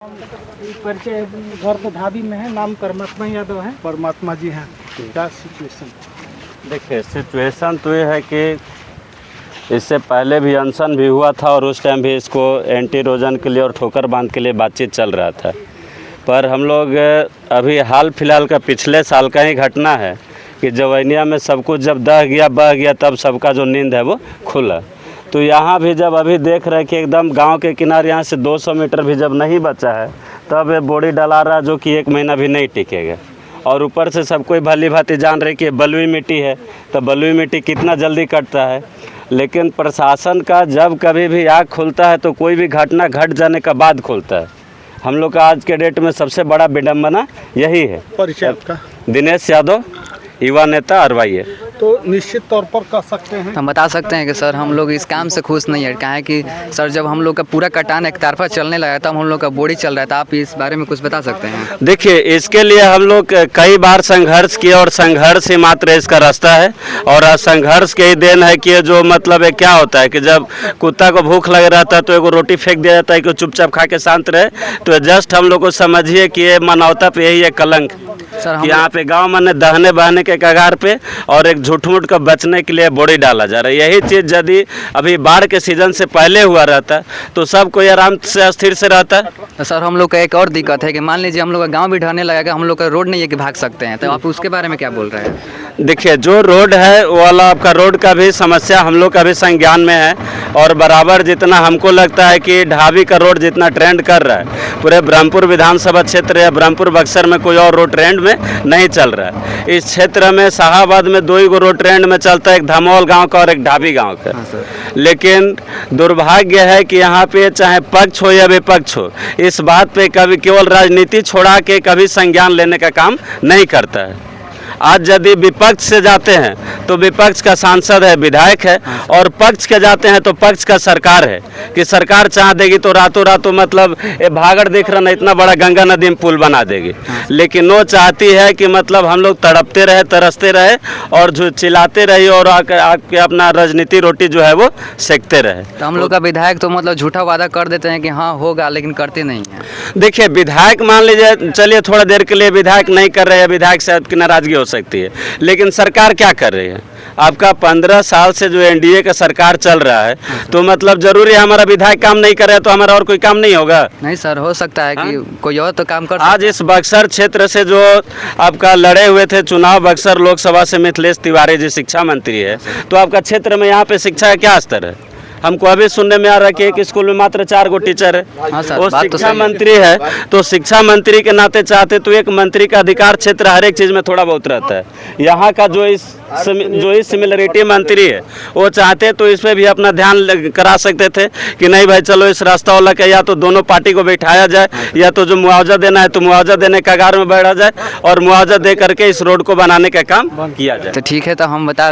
परिचय घर तो ढाबी में है, नाम परमात्मा यादव है। परमात्मा जी हैं। क्या सिचुएशन? देखिए सिचुएशन तो ये है कि इससे पहले भी अनशन भी हुआ था और उस टाइम भी इसको एंटी इरोजन के लिए और ठोकर बांध के लिए बातचीत चल रहा था। पर हम लोग अभी हाल फिलहाल का पिछले साल का ही घटना है कि जवैनिया में सब कुछ जब दह गया बह गया तब सबका जो नींद है वो खुला। तो यहाँ भी जब अभी देख रहे हैं कि एकदम गांव के किनारे यहाँ से 200 मीटर भी जब नहीं बचा है तब ये बोरी डला रहा जो कि 1 महीना भी नहीं टिकेगा। और ऊपर से सब कोई भली भांति जान रहे कि बलुई मिट्टी है, तो बलुई मिट्टी कितना जल्दी कटता है। लेकिन प्रशासन का जब कभी भी आँख खुलता है तो कोई भी घटना घट जाने का बाद खुलता है। हम लोग का आज के डेट में सबसे बड़ा विडम्बना यही है। परिचय आपका? दिनेश यादव, युवा नेता अरवाई है। तो निश्चित तौर पर कह सकते हैं हम बता सकते हैं कि सर हम लोग इस काम से खुश नहीं है। क्या है कि सर जब हम लोग का पूरा कटान एक तरफा चलने लगा तब हम लोग का बोरी चल रहा था। आप इस बारे में कुछ बता सकते हैं? देखिए इसके लिए हम लोग कई बार संघर्ष किए और संघर्ष ही मात्र इसका रास्ता है। और संघर्ष के ही देन है कि जो मतलब है क्या होता है कि जब कुत्ता को भूख लग रहा था तो एक रोटी फेंक दिया जाता है कि चुपचाप खा के शांत रहे। तो जस्ट हम लोग को समझिए कि ये मानवता पे यही है कलंक सर कि यहाँ पे गांव में दहने बहने के कगार पे और एक झूठ-मूठ का बचने के लिए बोरी डाला जा रहा है। यही चीज़ यदि अभी बाढ़ के सीजन से पहले हुआ रहता तो सब कोई आराम से स्थिर से रहता। तो सर हम लोग का एक और दिक्कत है कि मान लीजिए हम लोग का गांव भी ढहने लगेगा, हम लोग का रोड नहीं है कि भाग सकते हैं। तो आप उसके बारे में क्या बोल रहे हैं? देखिए जो रोड है वो वाला आपका रोड का भी समस्या हम लोग का भी संज्ञान में है। और बराबर जितना हमको लगता है कि ढाबी का रोड जितना ट्रेंड कर रहा है पूरे ब्रह्मपुर विधानसभा क्षेत्र या ब्रह्मपुर बक्सर में कोई और रोड ट्रेंड में नहीं चल रहा है। इस क्षेत्र में शाहाबाद में 2 ही रोड ट्रेंड में चलता है, एक धमौल गांव का और एक ढाबी गांव का। लेकिन दुर्भाग्य है कि यहाँ पे चाहे पक्ष हो या विपक्ष हो इस बात पे कभी केवल राजनीति छोड़ा के कभी संज्ञान लेने का काम नहीं करता है। आज यदि विपक्ष से जाते हैं तो विपक्ष का सांसद है, विधायक है, और पक्ष के जाते हैं तो पक्ष का सरकार है कि सरकार चाह देगी तो रातों रातों मतलब ये भागड़ देख रहा ना इतना बड़ा गंगा नदी में पुल बना देगी। लेकिन वो चाहती है कि मतलब हम लोग तड़पते रहे, तरसते रहे और जो चिल्लाते रहे और आके अपना राजनीति रोटी जो है वो सेकते रहे। तो हम लोग का विधायक तो मतलब झूठा वादा कर देते हैं कि हाँ होगा, लेकिन करते नहीं हैं। देखिए विधायक मान लीजिए चलिए थोड़ा देर के लिए विधायक नहीं कर रहे हैं, विधायक से आपकी नाराजगी हो सकती है, लेकिन सरकार क्या कर रही है? आपका 15 साल से जो एनडीए का सरकार चल रहा है तो मतलब जरूरी है हमारा विधायक काम नहीं कर रहा है तो हमारा और कोई काम नहीं होगा? नहीं सर, हो सकता है कि कोई और तो काम कर। आज इस बक्सर क्षेत्र से जो आपका लड़े हुए थे चुनाव बक्सर लोकसभा से मिथिलेश तिवारी जी शिक्षा मंत्री है, तो आपका क्षेत्र में यहाँ पे शिक्षा का क्या स्तर है? हमको अभी सुनने में आ रहा है कि एक स्कूल में मात्र 4 गो टीचर है। वो शिक्षा मंत्री है तो शिक्षा मंत्री के नाते चाहते तो एक मंत्री का अधिकार क्षेत्र हर एक चीज़ में थोड़ा बहुत रहता है। यहाँ का जो इस सिमिलरिटी मंत्री है वो चाहते तो इस पर भी अपना ध्यान करा सकते थे कि नहीं भाई चलो इस रास्ता वाला के या तो दोनों पार्टी को बैठाया जाए या तो जो मुआवजा देना है तो मुआवजा देने का कगार में बैठा जाए और मुआवजा दे करके इस रोड को बनाने का काम किया जाए। तो ठीक है, तो हम बता